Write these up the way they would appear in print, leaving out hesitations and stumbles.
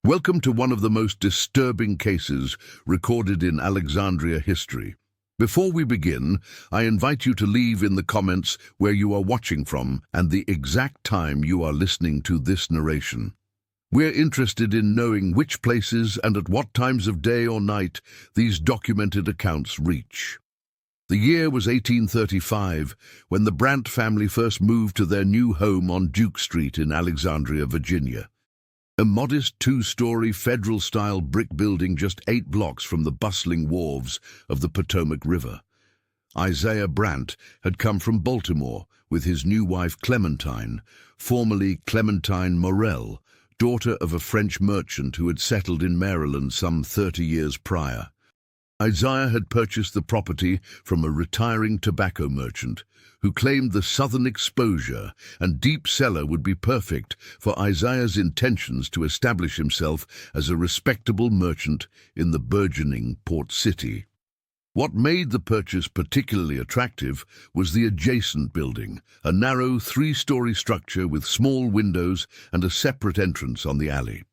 Welcome to one of the most disturbing cases recorded in Alexandria history. Before we begin, I invite you to leave in the comments where you are watching from and the exact time you are listening to this narration. We're interested in knowing which places and at what times of day or night these documented accounts reach. The year was 1835, when the Brandt family first moved to their new home on Duke Street in Alexandria, Virginia. A modest two-story federal-style brick building just 8 blocks from the bustling wharves of the Potomac River. Isaiah Brandt had come from Baltimore with his new wife Clementine, formerly Clementine Morel, daughter of a French merchant who had settled in Maryland some 30 years prior. Isaiah had purchased the property from a retiring tobacco merchant who claimed the southern exposure and deep cellar would be perfect for Isaiah's intentions to establish himself as a respectable merchant in the burgeoning port city. What made the purchase particularly attractive was the adjacent building, a narrow 3-story structure with small windows and a separate entrance on the alley.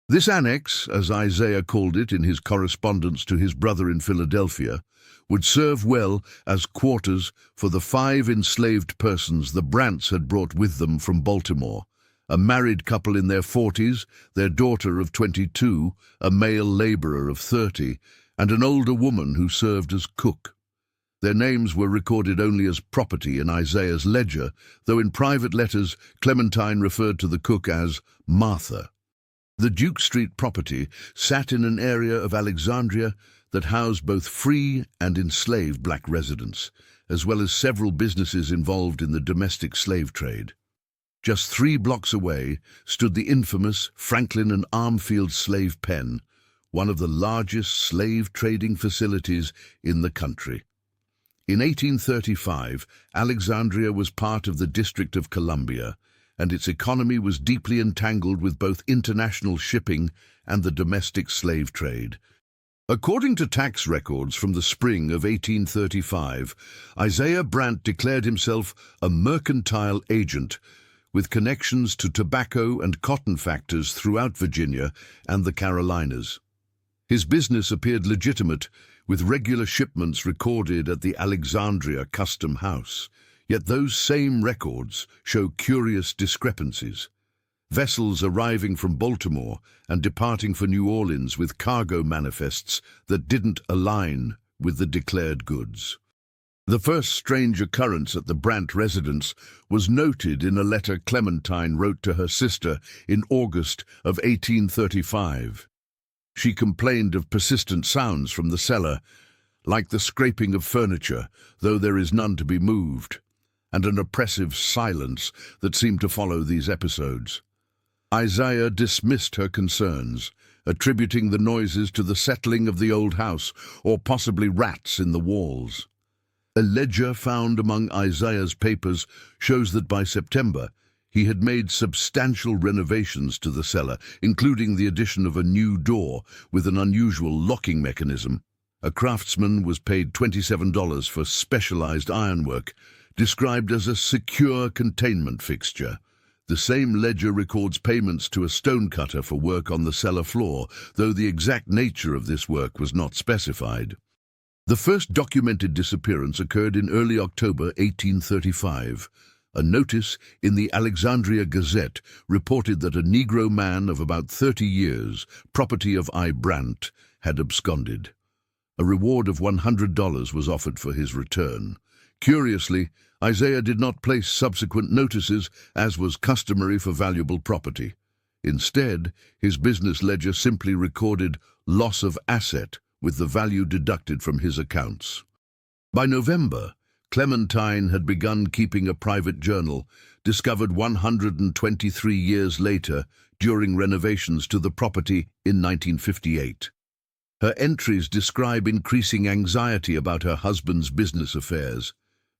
This annex, as Isaiah called it in his correspondence to his brother in Philadelphia, would serve well as quarters for the 5 enslaved persons the Brandts had brought with them from Baltimore, a married couple in their 40s, their daughter of 22, a male laborer of 30, and an older woman who served as cook. Their names were recorded only as property in Isaiah's ledger, though in private letters Clementine referred to the cook as Martha. The Duke Street property sat in an area of Alexandria that housed both free and enslaved black residents, as well as several businesses involved in the domestic slave trade. Just 3 blocks away stood the infamous Franklin and Armfield slave pen, one of the largest slave trading facilities in the country. In 1835, Alexandria was part of the District of Columbia, and its economy was deeply entangled with both international shipping and the domestic slave trade. According to tax records from the spring of 1835, Isaiah Brandt declared himself a mercantile agent with connections to tobacco and cotton factors throughout Virginia and the Carolinas. His business appeared legitimate, with regular shipments recorded at the Alexandria Custom House. Yet those same records show curious discrepancies. Vessels arriving from Baltimore and departing for New Orleans with cargo manifests that didn't align with the declared goods. The first strange occurrence at the Brandt residence was noted in a letter Clementine wrote to her sister in August of 1835. She complained of persistent sounds from the cellar, like the scraping of furniture, though there is none to be moved, and an oppressive silence that seemed to follow these episodes. Isaiah dismissed her concerns, attributing the noises to the settling of the old house or possibly rats in the walls. A ledger found among Isaiah's papers shows that by September he had made substantial renovations to the cellar, including the addition of a new door with an unusual locking mechanism. A craftsman was paid $27 for specialized ironwork, described as a secure containment fixture. The same ledger records payments to a stonecutter for work on the cellar floor, though the exact nature of this work was not specified. The first documented disappearance occurred in early October 1835. A notice in the Alexandria Gazette reported that a Negro man of about 30 years, property of I. Brandt, had absconded. A reward of $100 was offered for his return. Curiously, Isaiah did not place subsequent notices, as was customary for valuable property. Instead, his business ledger simply recorded loss of asset with the value deducted from his accounts. By November, Clementine had begun keeping a private journal, discovered 123 years later during renovations to the property in 1958. Her entries describe increasing anxiety about her husband's business affairs.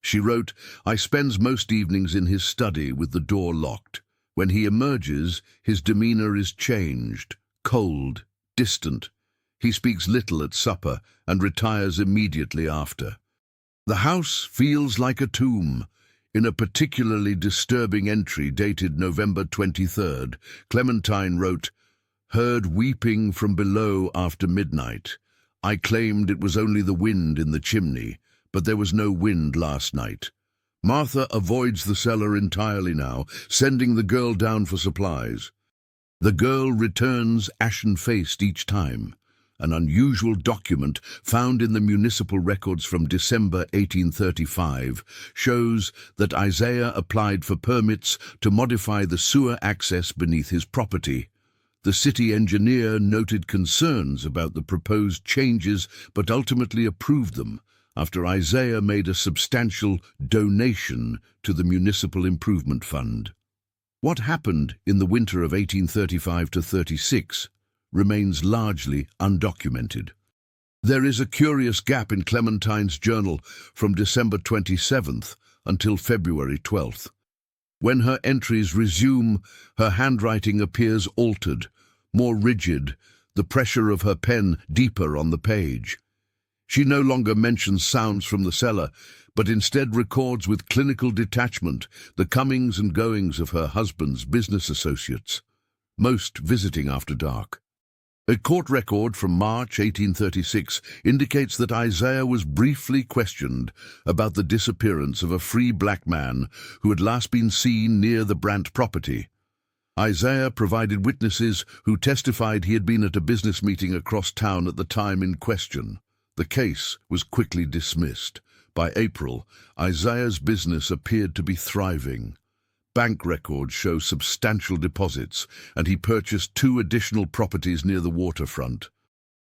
She wrote, "I spends most evenings in his study with the door locked. When he emerges, his demeanor is changed, cold, distant. He speaks little at supper and retires immediately after. The house feels like a tomb." In a particularly disturbing entry dated November 23rd, Clementine wrote, Heard weeping from below after midnight. I claimed it was only the wind in the chimney, but there was no wind last night. Martha avoids the cellar entirely now, sending the girl down for supplies. The girl returns ashen-faced each time. An unusual document found in the municipal records from December 1835 shows that Isaiah applied for permits to modify the sewer access beneath his property. The city engineer noted concerns about the proposed changes but ultimately approved them after Isaiah made a substantial donation to the Municipal Improvement Fund. What happened in the winter of 1835 to 36 remains largely undocumented. There is a curious gap in Clementine's journal from December 27th until February 12th. When her entries resume, her handwriting appears altered, more rigid, the pressure of her pen deeper on the page. She no longer mentions sounds from the cellar, but instead records with clinical detachment the comings and goings of her husband's business associates, most visiting after dark. A court record from March 1836 indicates that Isaiah was briefly questioned about the disappearance of a free black man who had last been seen near the Brandt property. Isaiah provided witnesses who testified he had been at a business meeting across town at the time in question. The case was quickly dismissed. By April, Isaiah's business appeared to be thriving. Bank records show substantial deposits, and he purchased 2 additional properties near the waterfront.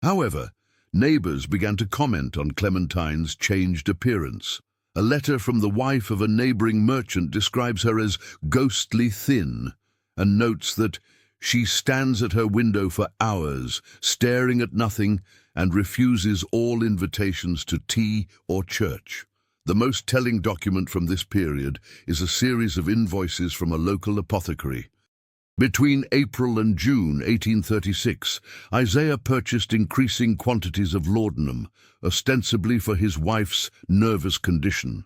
However, neighbors began to comment on Clementine's changed appearance. A letter from the wife of a neighboring merchant describes her as ghostly thin, and notes that she stands at her window for hours, staring at nothing, and refuses all invitations to tea or church. The most telling document from this period is a series of invoices from a local apothecary. Between April and June 1836, Isaiah purchased increasing quantities of laudanum, ostensibly for his wife's nervous condition.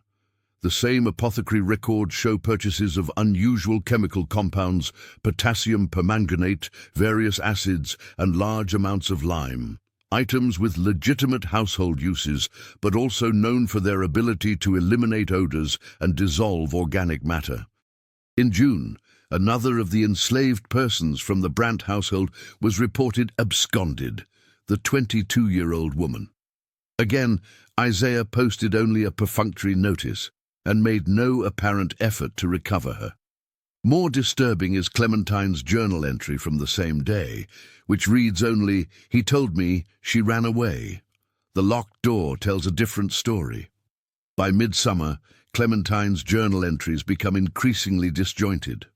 The same apothecary records show purchases of unusual chemical compounds, potassium permanganate, various acids, and large amounts of lime. Items with legitimate household uses, but also known for their ability to eliminate odors and dissolve organic matter. In June, another of the enslaved persons from the Brandt household was reported absconded, the 22-year-old woman. Again, Isaiah posted only a perfunctory notice and made no apparent effort to recover her. More disturbing is Clementine's journal entry from the same day, which reads only, "He told me she ran away." The locked door tells a different story. By midsummer, Clementine's journal entries become increasingly disjointed.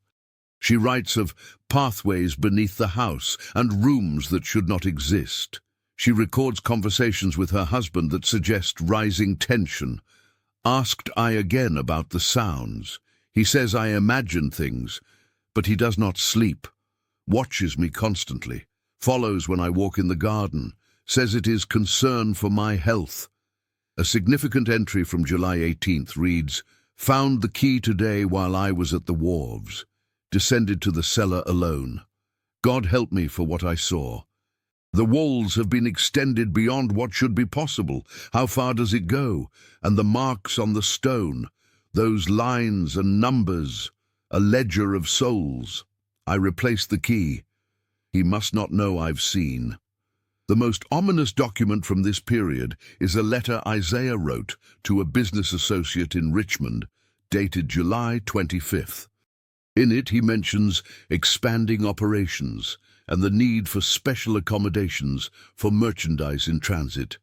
She writes of pathways beneath the house and rooms that should not exist. She records conversations with her husband that suggest rising tension. Asked I again about the sounds. He says I imagine things, but he does not sleep, watches me constantly, follows when I walk in the garden, says it is concern for my health. A significant entry from July 18th reads, "Found the key today while I was at the wharves. Descended to the cellar alone. God help me for what I saw. The walls have been extended beyond what should be possible. How far does it go? And the marks on the stone, those lines and numbers, a ledger of souls. I replaced the key. He must not know I've seen." The most ominous document from this period is a letter Isaiah wrote to a business associate in Richmond, dated July 25th. In it, he mentions expanding operations and the need for special accommodations for merchandise in transit.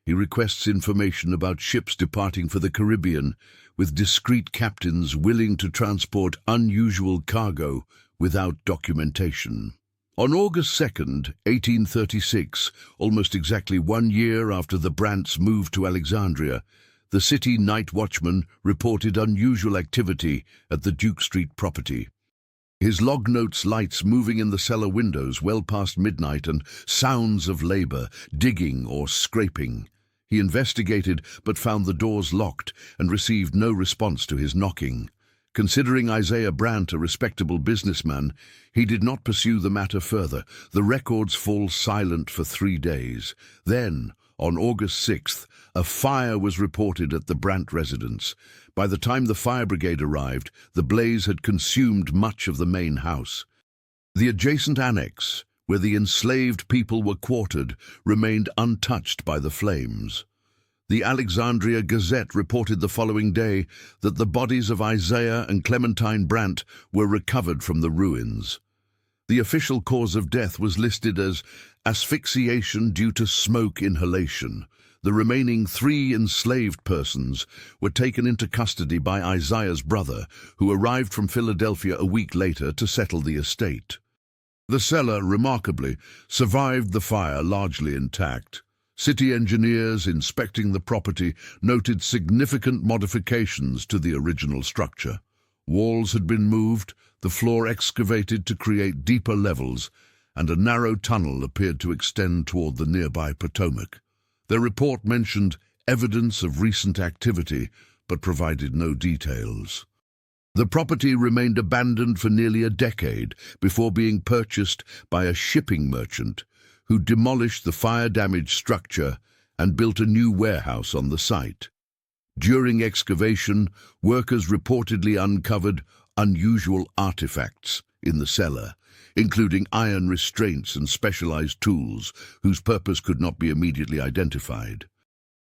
He requests information about ships departing for the Caribbean, with discreet captains willing to transport unusual cargo without documentation. On August 2nd, 1836, almost exactly 1 year after the Brandts moved to Alexandria, the city night watchman reported unusual activity at the Duke Street property. His log notes lights moving in the cellar windows well past midnight and sounds of labor, digging or scraping. He investigated but found the doors locked and received no response to his knocking. Considering Isaiah Brandt a respectable businessman, he did not pursue the matter further. The records fall silent for 3 days. Then, on August 6th, a fire was reported at the Brandt residence. By the time the fire brigade arrived, the blaze had consumed much of the main house. The adjacent annex, where the enslaved people were quartered, remained untouched by the flames. The Alexandria Gazette reported the following day that the bodies of Isaiah and Clementine Brandt were recovered from the ruins. The official cause of death was listed as asphyxiation due to smoke inhalation. The remaining 3 enslaved persons were taken into custody by Isaiah's brother, who arrived from Philadelphia a week later to settle the estate. The cellar, remarkably, survived the fire largely intact. City engineers inspecting the property noted significant modifications to the original structure. Walls had been moved, the floor excavated to create deeper levels, and a narrow tunnel appeared to extend toward the nearby Potomac. Their report mentioned evidence of recent activity, but provided no details. The property remained abandoned for nearly a decade before being purchased by a shipping merchant who demolished the fire-damaged structure and built a new warehouse on the site. During excavation, workers reportedly uncovered unusual artifacts in the cellar, including iron restraints and specialized tools whose purpose could not be immediately identified.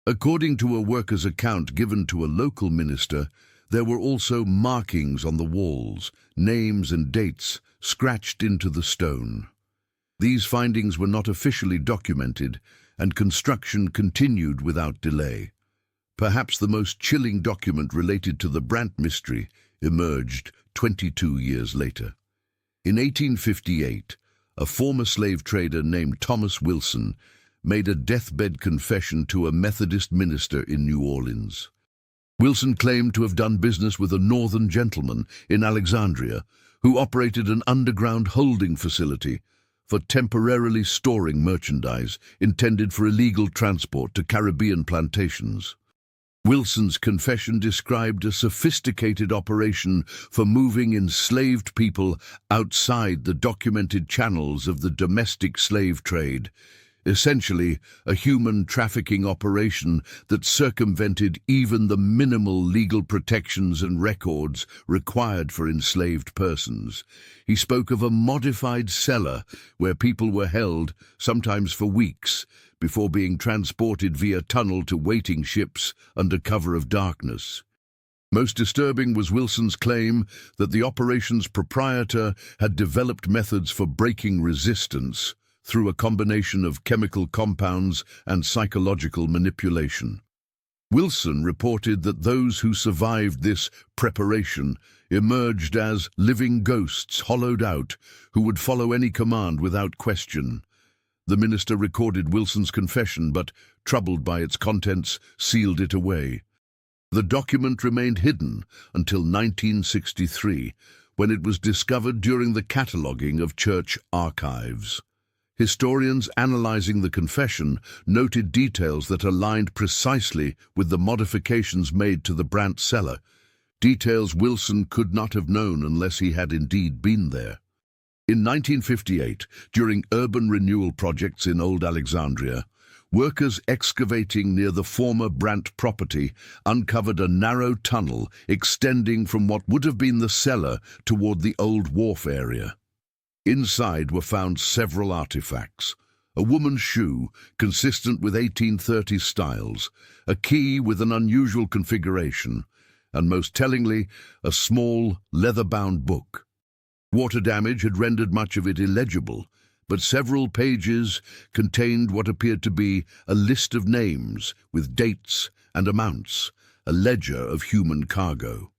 According to a worker's account given to a local minister, there were also markings on the walls, names and dates scratched into the stone. These findings were not officially documented, and construction continued without delay. Perhaps the most chilling document related to the Brandt mystery emerged 22 years later. In 1858, a former slave trader named Thomas Wilson made a deathbed confession to a Methodist minister in New Orleans. Wilson claimed to have done business with a northern gentleman in Alexandria who operated an underground holding facility for temporarily storing merchandise intended for illegal transport to Caribbean plantations. Wilson's confession described a sophisticated operation for moving enslaved people outside the documented channels of the domestic slave trade, essentially a human trafficking operation that circumvented even the minimal legal protections and records required for enslaved persons. He spoke of a modified cellar where people were held, sometimes for weeks, before being transported via tunnel to waiting ships under cover of darkness. Most disturbing was Wilson's claim that the operation's proprietor had developed methods for breaking resistance through a combination of chemical compounds and psychological manipulation. Wilson reported that those who survived this preparation emerged as living ghosts hollowed out who would follow any command without question. The minister recorded Wilson's confession, but, troubled by its contents, sealed it away. The document remained hidden until 1963, when it was discovered during the cataloguing of church archives. Historians analyzing the confession noted details that aligned precisely with the modifications made to the Brandt cellar, details Wilson could not have known unless he had indeed been there. In 1958, during urban renewal projects in Old Alexandria, workers excavating near the former Brandt property uncovered a narrow tunnel extending from what would have been the cellar toward the old wharf area. Inside were found several artifacts: a woman's shoe consistent with 1830s styles, a key with an unusual configuration, and most tellingly, a small, leather-bound book. Water damage had rendered much of it illegible, but several pages contained what appeared to be a list of names with dates and amounts, a ledger of human cargo.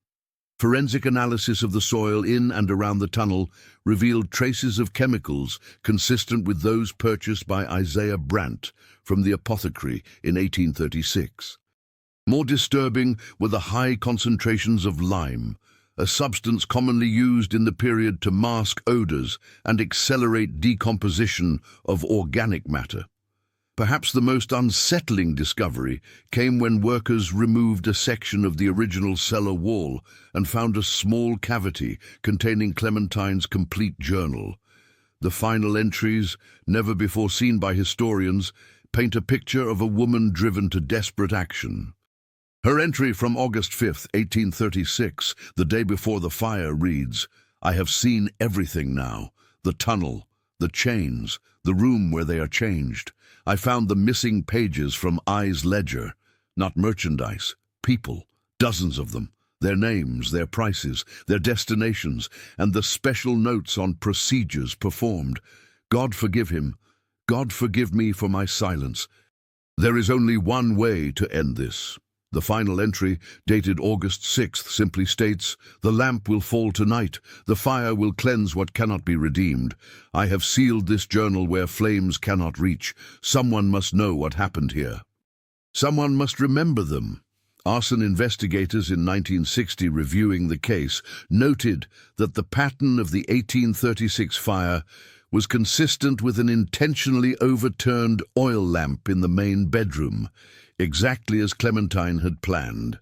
Forensic analysis of the soil in and around the tunnel revealed traces of chemicals consistent with those purchased by Isaiah Brandt from the apothecary in 1836. More disturbing were the high concentrations of lime, a substance commonly used in the period to mask odors and accelerate decomposition of organic matter. Perhaps the most unsettling discovery came when workers removed a section of the original cellar wall and found a small cavity containing Clementine's complete journal. The final entries, never before seen by historians, paint a picture of a woman driven to desperate action. Her entry from August 5, 1836, the day before the fire, reads, "I have seen everything now, the tunnel, the chains, the room where they are changed. I found the missing pages from I's ledger, not merchandise, people, dozens of them, their names, their prices, their destinations, and the special notes on procedures performed. God forgive him. God forgive me for my silence. There is only one way to end this." The final entry, dated August 6th, simply states, "The lamp will fall tonight. The fire will cleanse what cannot be redeemed. I have sealed this journal where flames cannot reach. Someone must know what happened here. Someone must remember them." Arson investigators in 1960, reviewing the case, noted that the pattern of the 1836 fire was consistent with an intentionally overturned oil lamp in the main bedroom, exactly as Clementine had planned.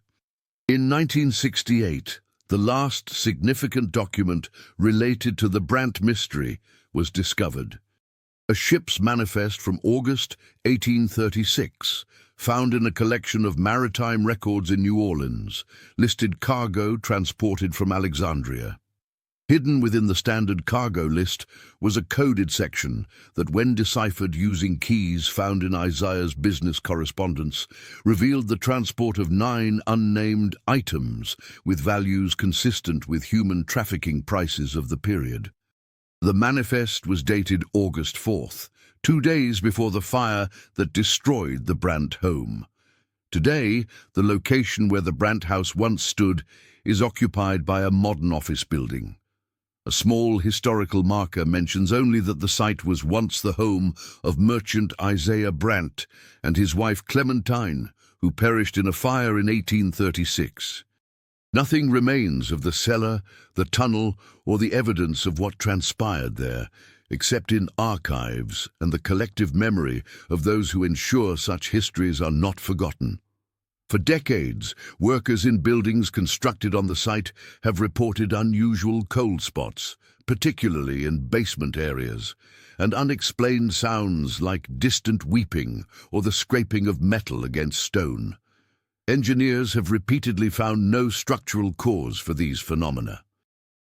In 1968, the last significant document related to the Brandt mystery was discovered. A ship's manifest from August 1836, found in a collection of maritime records in New Orleans, listed cargo transported from Alexandria. Hidden within the standard cargo list was a coded section that, when deciphered using keys found in Isaiah's business correspondence, revealed the transport of 9 unnamed items with values consistent with human trafficking prices of the period. The manifest was dated August 4th, 2 days before the fire that destroyed the Brandt home. Today, the location where the Brandt house once stood is occupied by a modern office building. A small historical marker mentions only that the site was once the home of merchant Isaiah Brandt and his wife Clementine, who perished in a fire in 1836. Nothing remains of the cellar, the tunnel, or the evidence of what transpired there, except in archives and the collective memory of those who ensure such histories are not forgotten. For decades, workers in buildings constructed on the site have reported unusual cold spots, particularly in basement areas, and unexplained sounds like distant weeping or the scraping of metal against stone. Engineers have repeatedly found no structural cause for these phenomena.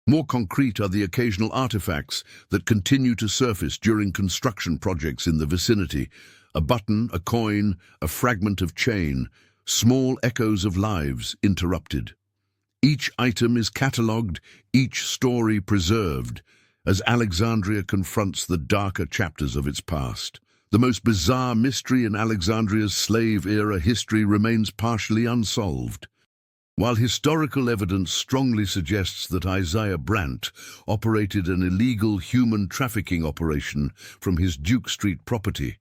More concrete are the occasional artifacts that continue to surface during construction projects in the vicinity: a button, a coin, a fragment of chain, small echoes of lives interrupted. Each item is catalogued, each story preserved, as Alexandria confronts the darker chapters of its past. The most bizarre mystery in Alexandria's slave-era history remains partially unsolved. While historical evidence strongly suggests that Isaiah Brandt operated an illegal human trafficking operation from his Duke Street property,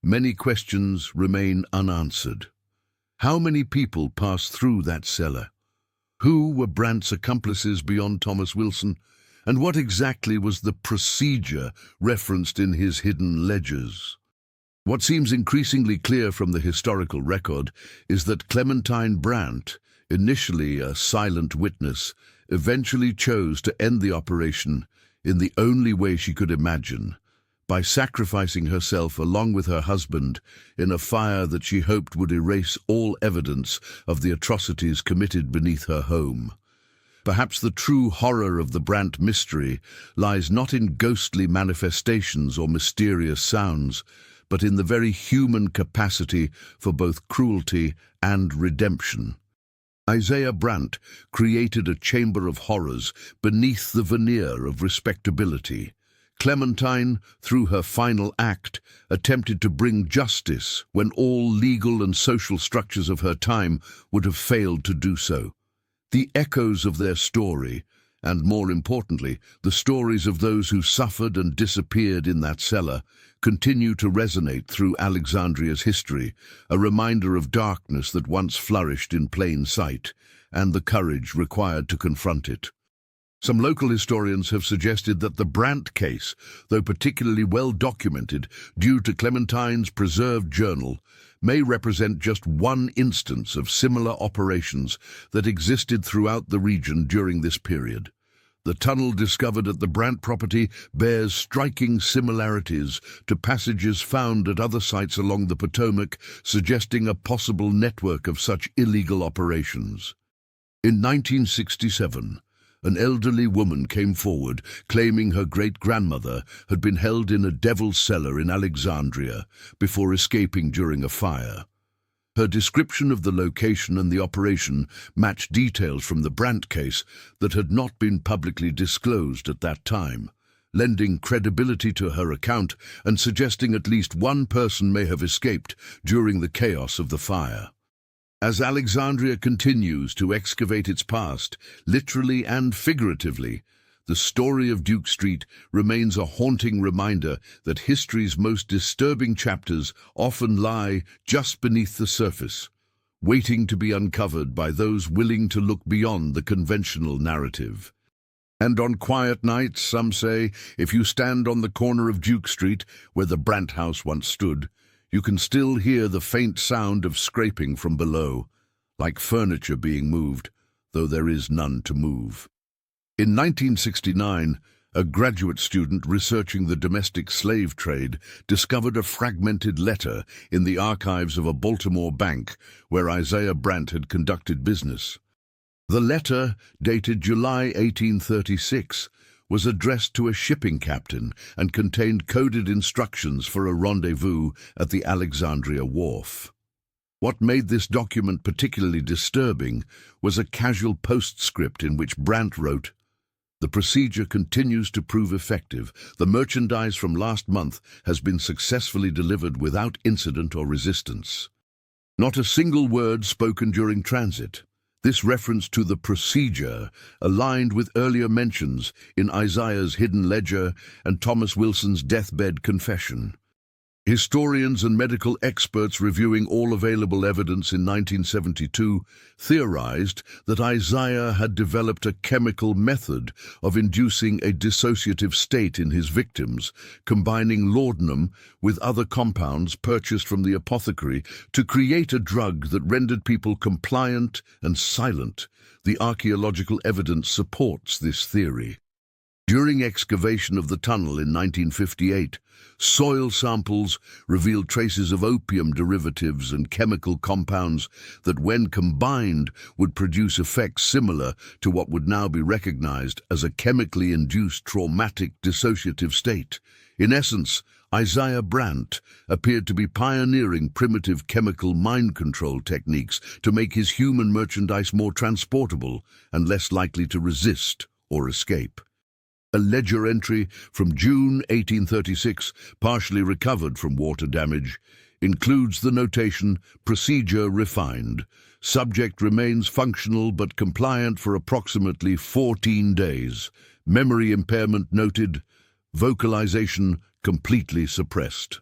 many questions remain unanswered. How many people passed through that cellar? Who were Brandt's accomplices beyond Thomas Wilson? And what exactly was the procedure referenced in his hidden ledgers? What seems increasingly clear from the historical record is that Clementine Brandt, initially a silent witness, eventually chose to end the operation in the only way she could imagine, by sacrificing herself along with her husband in a fire that she hoped would erase all evidence of the atrocities committed beneath her home. Perhaps the true horror of the Brandt mystery lies not in ghostly manifestations or mysterious sounds, but in the very human capacity for both cruelty and redemption. Isaiah Brandt created a chamber of horrors beneath the veneer of respectability. Clementine, through her final act, attempted to bring justice when all legal and social structures of her time would have failed to do so. The echoes of their story, and more importantly, the stories of those who suffered and disappeared in that cellar, continue to resonate through Alexandria's history, a reminder of darkness that once flourished in plain sight, and the courage required to confront it. Some local historians have suggested that the Brandt case, though particularly well documented due to Clementine's preserved journal, may represent just one instance of similar operations that existed throughout the region during this period. The tunnel discovered at the Brandt property bears striking similarities to passages found at other sites along the Potomac, suggesting a possible network of such illegal operations. In 1967, an elderly woman came forward claiming her great-grandmother had been held in a devil's cellar in Alexandria before escaping during a fire. Her description of the location and the operation matched details from the Brandt case that had not been publicly disclosed at that time, lending credibility to her account and suggesting at least one person may have escaped during the chaos of the fire. As Alexandria continues to excavate its past, literally and figuratively, the story of Duke Street remains a haunting reminder that history's most disturbing chapters often lie just beneath the surface, waiting to be uncovered by those willing to look beyond the conventional narrative. And on quiet nights, some say, if you stand on the corner of Duke Street, where the Brandt house once stood, you can still hear the faint sound of scraping from below, like furniture being moved, though there is none to move. In 1969, a graduate student researching the domestic slave trade discovered a fragmented letter in the archives of a Baltimore bank where Isaiah Brandt had conducted business. The letter, dated July 1836, was addressed to a shipping captain and contained coded instructions for a rendezvous at the Alexandria wharf. What made this document particularly disturbing was a casual postscript in which Brandt wrote, "The procedure continues to prove effective. The merchandise from last month has been successfully delivered without incident or resistance." Not a single word spoken during transit. This reference to the procedure aligned with earlier mentions in Isaiah's hidden ledger and Thomas Wilson's deathbed confession. Historians and medical experts reviewing all available evidence in 1972 theorized that Isaiah had developed a chemical method of inducing a dissociative state in his victims, combining laudanum with other compounds purchased from the apothecary to create a drug that rendered people compliant and silent. The archaeological evidence supports this theory. During excavation of the tunnel in 1958, soil samples revealed traces of opium derivatives and chemical compounds that, when combined, would produce effects similar to what would now be recognized as a chemically induced traumatic dissociative state. In essence, Isaiah Brandt appeared to be pioneering primitive chemical mind control techniques to make his human merchandise more transportable and less likely to resist or escape. A ledger entry from June 1836, partially recovered from water damage, includes the notation, "Procedure refined. Subject remains functional but compliant for approximately 14 days. Memory impairment noted. Vocalization completely suppressed."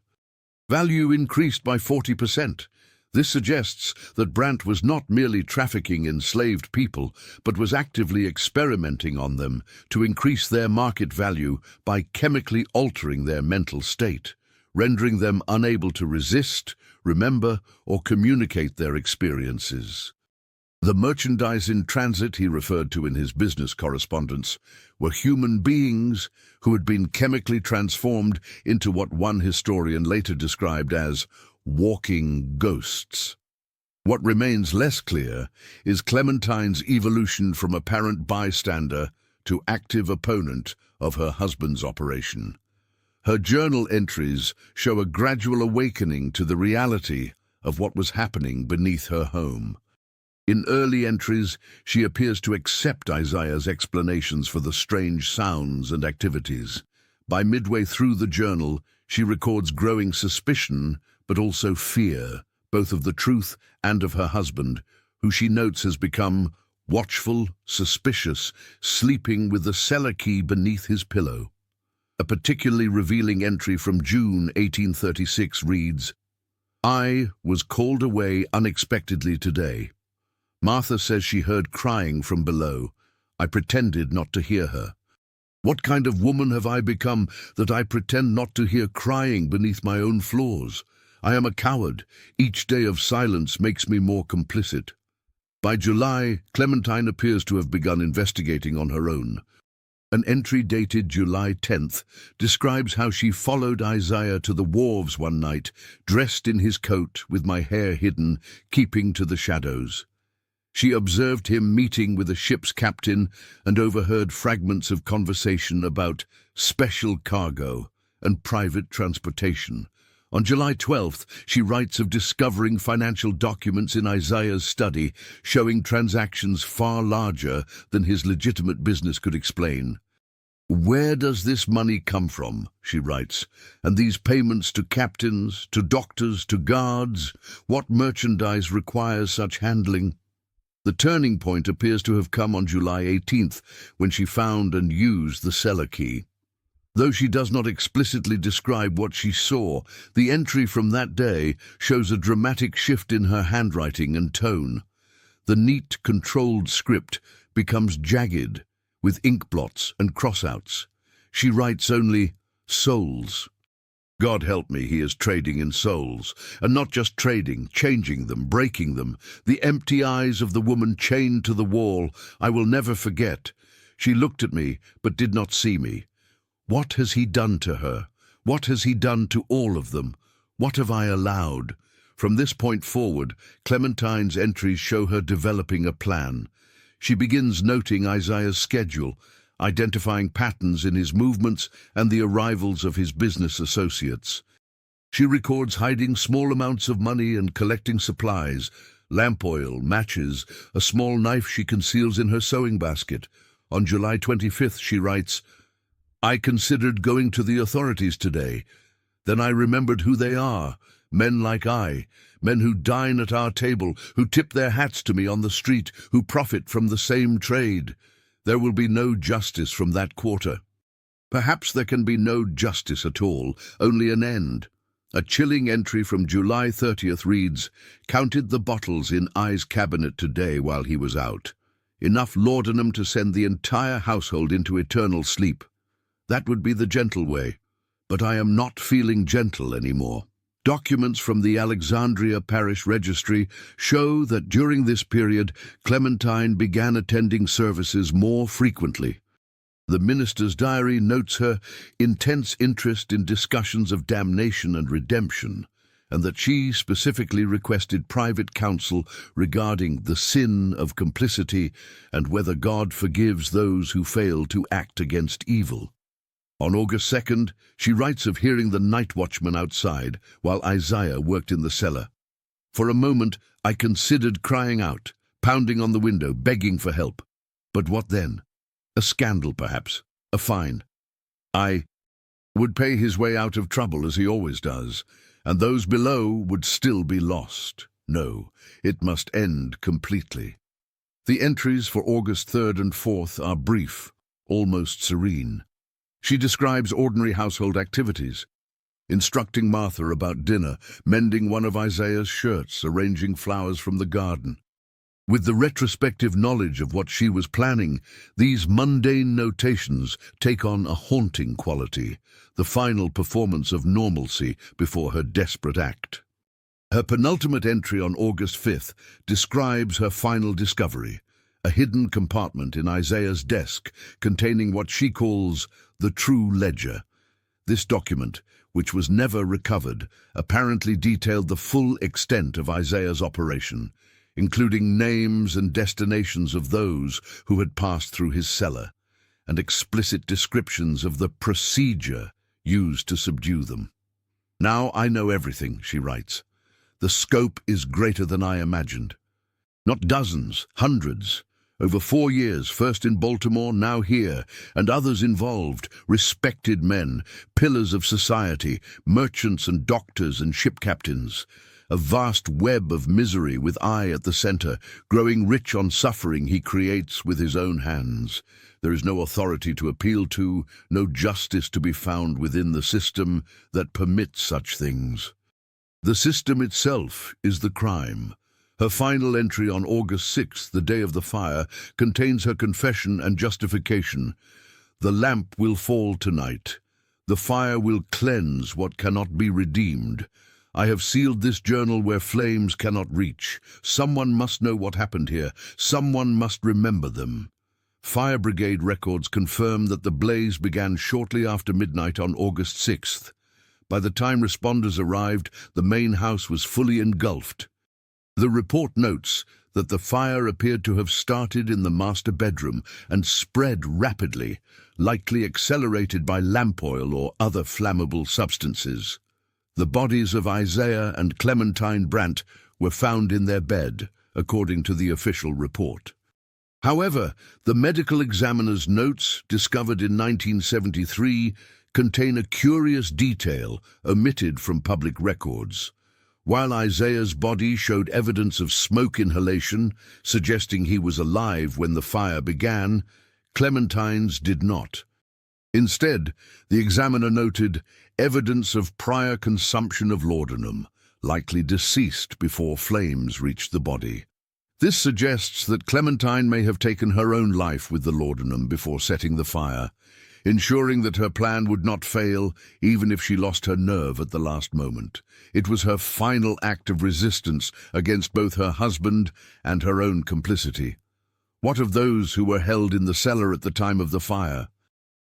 Value increased by 40%. This suggests that Brandt was not merely trafficking enslaved people, but was actively experimenting on them to increase their market value by chemically altering their mental state, rendering them unable to resist, remember, or communicate their experiences. The merchandise in transit he referred to in his business correspondence were human beings who had been chemically transformed into what one historian later described as walking ghosts. What remains less clear is Clementine's evolution from apparent bystander to active opponent of her husband's operation. Her journal entries show a gradual awakening to the reality of what was happening beneath her home. In early entries, she appears to accept Isaiah's explanations for the strange sounds and activities. By midway through the journal, she records growing suspicion but also fear, both of the truth and of her husband, who she notes has become watchful, suspicious, sleeping with the cellar key beneath his pillow. A particularly revealing entry from June 1836 reads, "I was called away unexpectedly today. Martha says she heard crying from below. I pretended not to hear her. What kind of woman have I become that I pretend not to hear crying beneath my own flaws? I am a coward. Each day of silence makes me more complicit. By July, Clementine appears to have begun investigating on her own. An entry dated July 10th describes how she followed Isaiah to the wharves one night, dressed in his coat with my hair hidden, keeping to the shadows. She observed him meeting with a ship's captain and overheard fragments of conversation about special cargo and private transportation. On July 12th, she writes of discovering financial documents in Isaiah's study, showing transactions far larger than his legitimate business could explain. "Where does this money come from?" she writes, "and these payments to captains, to doctors, to guards? What merchandise requires such handling?" The turning point appears to have come on July 18th, when she found and used the cellar key. Though she does not explicitly describe what she saw, the entry from that day shows a dramatic shift in her handwriting and tone. The neat, controlled script becomes jagged, with ink blots and crossouts. She writes only, "souls." God help me, he is trading in souls, and not just trading, changing them, breaking them. The empty eyes of the woman chained to the wall, I will never forget. She looked at me, but did not see me. What has he done to her? What has he done to all of them? What have I allowed? From this point forward, Clementine's entries show her developing a plan. She begins noting Isaiah's schedule, identifying patterns in his movements and the arrivals of his business associates. She records hiding small amounts of money and collecting supplies, lamp oil, matches, a small knife she conceals in her sewing basket. On July 25th, she writes, "I considered going to the authorities today. Then I remembered who they are, men like I, men who dine at our table, who tip their hats to me on the street, who profit from the same trade. There will be no justice from that quarter. Perhaps there can be no justice at all, only an end." A chilling entry from July 30th reads, "Counted the bottles in I's cabinet today while he was out. Enough laudanum to send the entire household into eternal sleep. That would be the gentle way, but I am not feeling gentle anymore." Documents from the Alexandria parish registry show that during this period, Clementine began attending services more frequently. The minister's diary notes her intense interest in discussions of damnation and redemption, and that she specifically requested private counsel regarding the sin of complicity and whether God forgives those who fail to act against evil. On August 2nd, she writes of hearing the night watchman outside while Isaiah worked in the cellar. "For a moment, I considered crying out, pounding on the window, begging for help. But what then? A scandal, perhaps, a fine. I would pay his way out of trouble as he always does, and those below would still be lost. No, it must end completely." The entries for August 3rd and 4th are brief, almost serene. She describes ordinary household activities, instructing Martha about dinner, mending one of Isaiah's shirts, arranging flowers from the garden. With the retrospective knowledge of what she was planning, these mundane notations take on a haunting quality, the final performance of normalcy before her desperate act. Her penultimate entry on August 5th describes her final discovery, a hidden compartment in Isaiah's desk containing what she calls the true ledger. This document, which was never recovered, apparently detailed the full extent of Isaiah's operation, including names and destinations of those who had passed through his cellar, and explicit descriptions of the procedure used to subdue them. "Now I know everything," she writes. "The scope is greater than I imagined. Not dozens, hundreds. Over 4 years, first in Baltimore, now here, and others involved, respected men, pillars of society, merchants and doctors and ship captains. A vast web of misery with I at the center, growing rich on suffering he creates with his own hands. There is no authority to appeal to, no justice to be found within the system that permits such things. The system itself is the crime. Her final entry on August 6th, the day of the fire, contains her confession and justification. "The lamp will fall tonight. The fire will cleanse what cannot be redeemed. I have sealed this journal where flames cannot reach. Someone must know what happened here. Someone must remember them." Fire brigade records confirm that the blaze began shortly after midnight on August 6th. By the time responders arrived, the main house was fully engulfed. The report notes that the fire appeared to have started in the master bedroom and spread rapidly, likely accelerated by lamp oil or other flammable substances. The bodies of Isaiah and Clementine Brandt were found in their bed, according to the official report. However, the medical examiner's notes, discovered in 1973, contain a curious detail omitted from public records. While Isaiah's body showed evidence of smoke inhalation, suggesting he was alive when the fire began, Clementine's did not. Instead, the examiner noted evidence of prior consumption of laudanum, likely deceased before flames reached the body. This suggests that Clementine may have taken her own life with the laudanum before setting the fire, ensuring that her plan would not fail even if she lost her nerve at the last moment. It was her final act of resistance against both her husband and her own complicity. What of those who were held in the cellar at the time of the fire?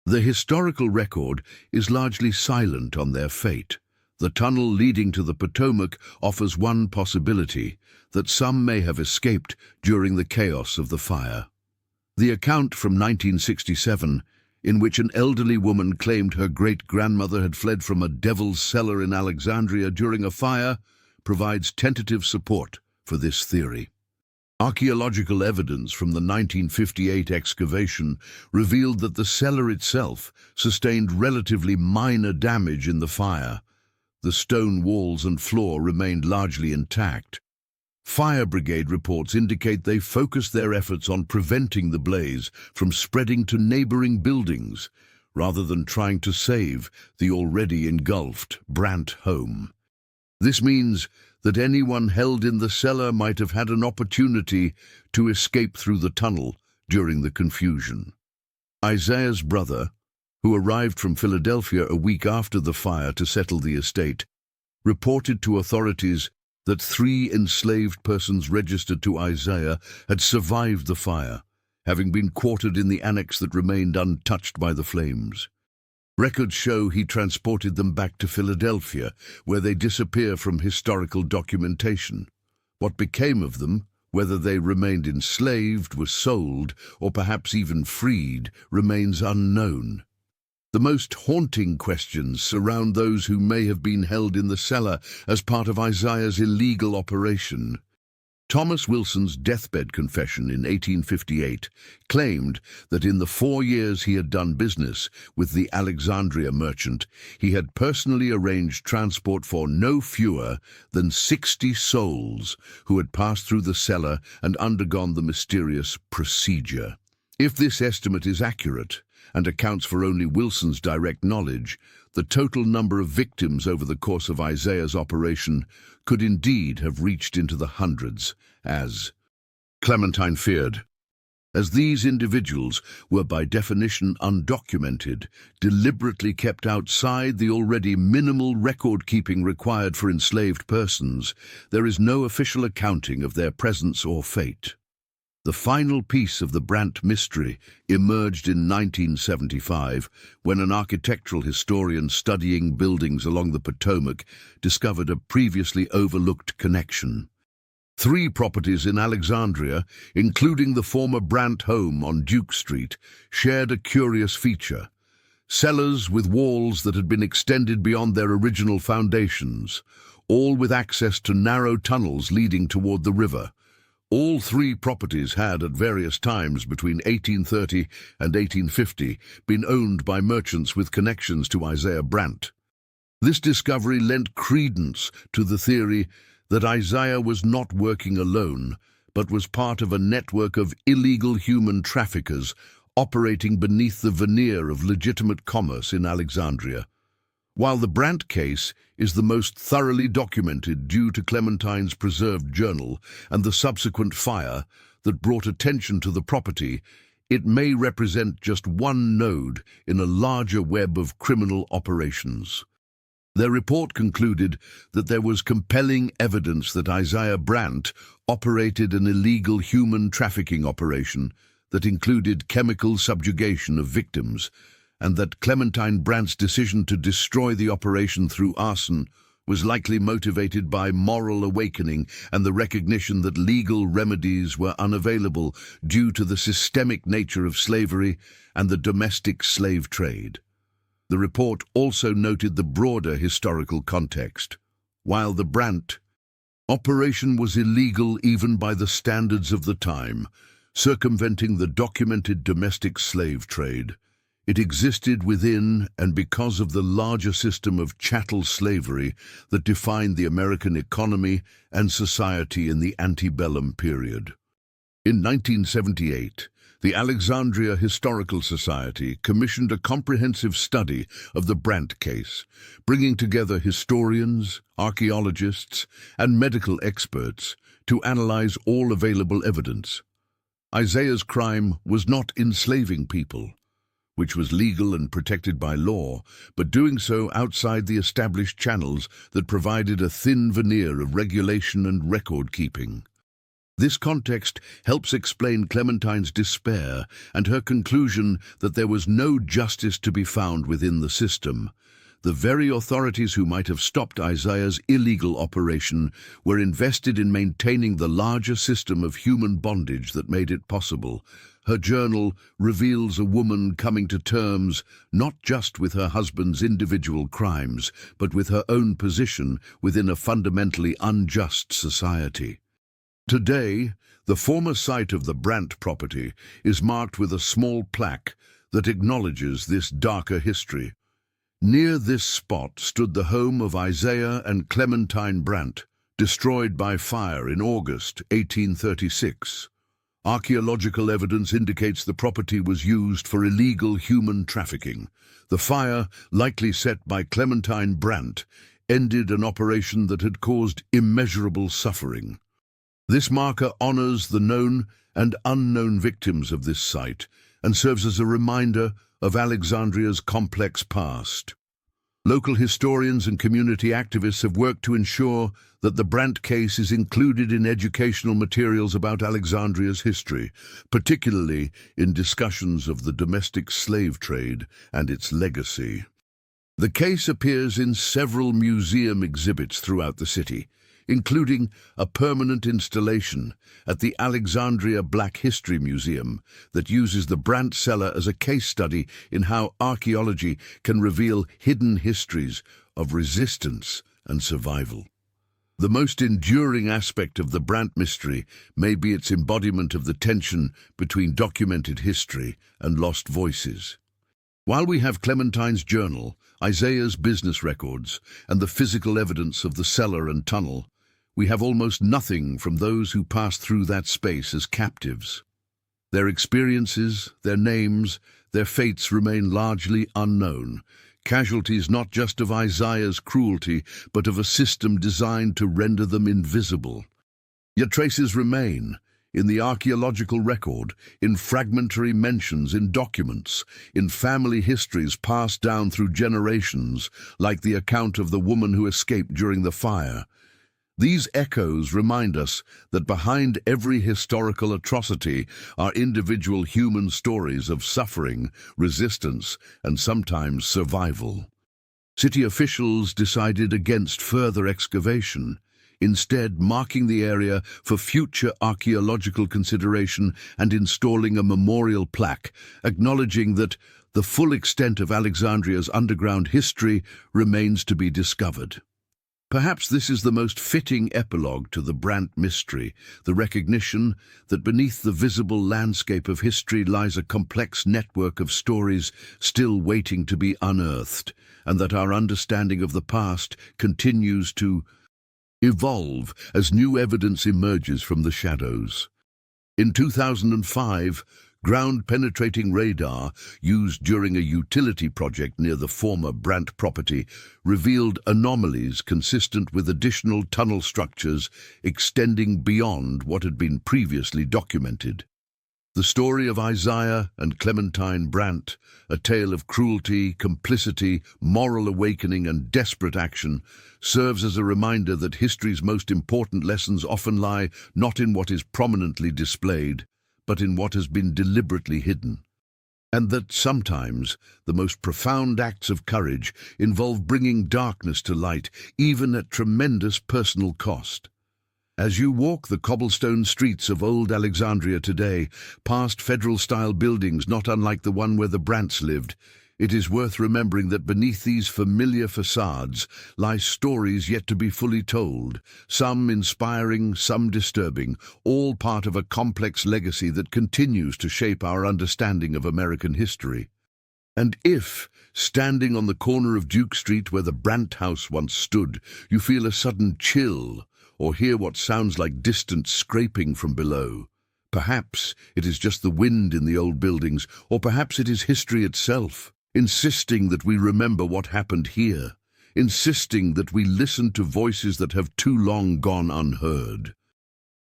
The historical record is largely silent on their fate. The tunnel leading to the Potomac offers one possibility, that some may have escaped during the chaos of the fire. The account from 1967, in which an elderly woman claimed her great-grandmother had fled from a devil's cellar in Alexandria during a fire, provides tentative support for this theory. Archaeological evidence from the 1958 excavation revealed that the cellar itself sustained relatively minor damage in the fire. The stone walls and floor remained largely intact. Fire brigade reports indicate they focused their efforts on preventing the blaze from spreading to neighboring buildings, rather than trying to save the already engulfed Brandt home. This means that anyone held in the cellar might have had an opportunity to escape through the tunnel during the confusion. Isaiah's brother, who arrived from Philadelphia a week after the fire to settle the estate, reported to authorities that 3 enslaved persons registered to Isaiah had survived the fire, having been quartered in the annex that remained untouched by the flames. Records show he transported them back to Philadelphia, where they disappear from historical documentation. What became of them, whether they remained enslaved, were sold, or perhaps even freed, remains unknown. The most haunting questions surround those who may have been held in the cellar as part of Isaiah's illegal operation. Thomas Wilson's deathbed confession in 1858 claimed that in the 4 years he had done business with the Alexandria merchant, he had personally arranged transport for no fewer than 60 souls who had passed through the cellar and undergone the mysterious procedure. If this estimate is accurate, and accounts for only Wilson's direct knowledge, the total number of victims over the course of Isaiah's operation could indeed have reached into the hundreds, as Clementine feared. As these individuals were by definition undocumented, deliberately kept outside the already minimal record-keeping required for enslaved persons, there is no official accounting of their presence or fate. The final piece of the Brandt mystery emerged in 1975 when an architectural historian studying buildings along the Potomac discovered a previously overlooked connection. 3 properties in Alexandria, including the former Brandt home on Duke Street, shared a curious feature: cellars with walls that had been extended beyond their original foundations, all with access to narrow tunnels leading toward the river. All 3 properties had, at various times between 1830 and 1850, been owned by merchants with connections to Isaiah Brandt. This discovery lent credence to the theory that Isaiah was not working alone, but was part of a network of illegal human traffickers operating beneath the veneer of legitimate commerce in Alexandria. While the Brandt case is the most thoroughly documented due to Clementine's preserved journal and the subsequent fire that brought attention to the property, it may represent just one node in a larger web of criminal operations. Their report concluded that there was compelling evidence that Isaiah Brandt operated an illegal human trafficking operation that included chemical subjugation of victims, and that Clementine Brandt's decision to destroy the operation through arson was likely motivated by moral awakening and the recognition that legal remedies were unavailable due to the systemic nature of slavery and the domestic slave trade. The report also noted the broader historical context. While the Brandt operation was illegal even by the standards of the time, circumventing the documented domestic slave trade, it existed within and because of the larger system of chattel slavery that defined the American economy and society in the antebellum period. In 1978, the Alexandria Historical Society commissioned a comprehensive study of the Brandt case, bringing together historians, archaeologists, and medical experts to analyze all available evidence. Isaiah's crime was not enslaving people, which was legal and protected by law, but doing so outside the established channels that provided a thin veneer of regulation and record-keeping. This context helps explain Clementine's despair and her conclusion that there was no justice to be found within the system. The very authorities who might have stopped Isaiah's illegal operation were invested in maintaining the larger system of human bondage that made it possible. Her journal reveals a woman coming to terms not just with her husband's individual crimes, but with her own position within a fundamentally unjust society. Today, the former site of the Brandt property is marked with a small plaque that acknowledges this darker history. Near this spot stood the home of Isaiah and Clementine Brandt, destroyed by fire in August 1836. Archaeological evidence indicates the property was used for illegal human trafficking. The fire, likely set by Clementine Brandt, ended an operation that had caused immeasurable suffering. This marker honors the known and unknown victims of this site and serves as a reminder of Alexandria's complex past. Local historians and community activists have worked to ensure that the Brandt case is included in educational materials about Alexandria's history, particularly in discussions of the domestic slave trade and its legacy. The case appears in several museum exhibits throughout the city, including a permanent installation at the Alexandria Black History Museum that uses the Brandt cellar as a case study in how archaeology can reveal hidden histories of resistance and survival. The most enduring aspect of the Brandt mystery may be its embodiment of the tension between documented history and lost voices. While we have Clementine's journal, Isaiah's business records, and the physical evidence of the cellar and tunnel, we have almost nothing from those who passed through that space as captives. Their experiences, their names, their fates remain largely unknown, casualties not just of Isaiah's cruelty, but of a system designed to render them invisible. Yet traces remain, in the archaeological record, in fragmentary mentions in documents, in family histories passed down through generations, like the account of the woman who escaped during the fire. These echoes remind us that behind every historical atrocity are individual human stories of suffering, resistance, and sometimes survival. City officials decided against further excavation, instead marking the area for future archaeological consideration and installing a memorial plaque, acknowledging that the full extent of Alexandria's underground history remains to be discovered. Perhaps this is the most fitting epilogue to the Brandt mystery, the recognition that beneath the visible landscape of history lies a complex network of stories still waiting to be unearthed, and that our understanding of the past continues to evolve as new evidence emerges from the shadows. In 2005, Ground-penetrating radar used during a utility project near the former Brandt property revealed anomalies consistent with additional tunnel structures extending beyond what had been previously documented. The story of Isaiah and Clementine Brandt, a tale of cruelty, complicity, moral awakening, and desperate action, serves as a reminder that history's most important lessons often lie not in what is prominently displayed, but in what has been deliberately hidden. And that sometimes the most profound acts of courage involve bringing darkness to light, even at tremendous personal cost. As you walk the cobblestone streets of old Alexandria today, past federal-style buildings not unlike the one where the Brandts lived, it is worth remembering that beneath these familiar facades lie stories yet to be fully told, some inspiring, some disturbing, all part of a complex legacy that continues to shape our understanding of American history. And if, standing on the corner of Duke Street where the Brandt house once stood, you feel a sudden chill, or hear what sounds like distant scraping from below, perhaps it is just the wind in the old buildings, or perhaps it is history itself, insisting that we remember what happened here, insisting that we listen to voices that have too long gone unheard.